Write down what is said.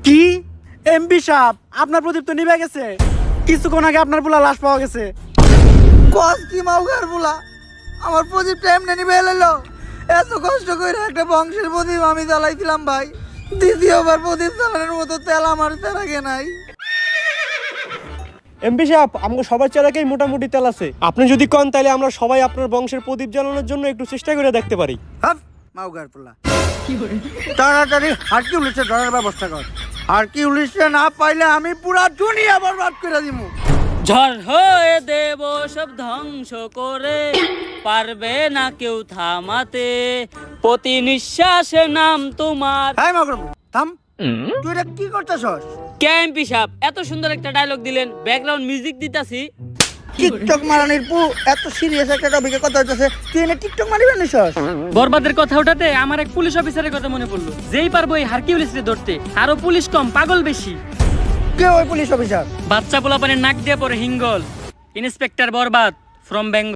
কি এমপি সাহেব, আপনার প্রদীপ তো নিভে গেছে। কিছুক্ষণ আগে আপনার পোলা লাশ পাওয়া গেছে। কস কি মাউগার বলা, আমার প্রদীপটা এমনি নিবে এলো। এত কষ্ট করে একটা বংশের প্রদীপ আমি জ্বালাইছিলাম ভাই, দ্বিতীয়বার প্রদীপ জ্বালানোর মতো তেল আমার তেলাগে নাই। এমপি সাহেব, আমাকে সবার চেরাকেই মোটামুটি তেল আছে। আপনি যদি কন তাহলে আমরা সবাই আপনার বংশের প্রদীপ জ্বালানোর জন্য একটু চেষ্টা করে দেখতে পারি। হাফ মাউগার পোলা, তাড়াতাড়ি হারকিউলিসে ধরার ব্যবস্থা কর। হারকিউলিসে না পাইলে আমি পুরা দুনিয়া বরবাদ করে দিমু। ঝড় হয়ে দেব সব ধ্বংস করে, পারবে না কেউ থামাতে, প্রতি নিঃশ্বাসে নাম তোমার। হ্যাঁ মাউগার পোলা, থাম। তুই এটা কি করতেছস? এমপি সাহেব, এত সুন্দর একটা ডায়লগ দিলেন, ব্যাকগ্রাউন্ড মিউজিক দিতাছি। টিকটক মারানির পু, এত সিরিয়াস একটা টপিকে কথা হইতাছে, তুই এনে টিকটক মারিবে নিছস? বরবাদের কথা ওঠাতে আমার এক পুলিশ অফিসারের কথা মনে পড়লো। যেই পারবো এই হারকিউলিসকে ধরতে, আরো পুলিশ কম, পাগল বেশি। কে ওই পুলিশ অফিসার? বাচ্চা পোলাপানের নাক দিয়ে পরে হিঙ্গল, ইন্সপেক্টর বরবাদ ফ্রম বেঙ্গল।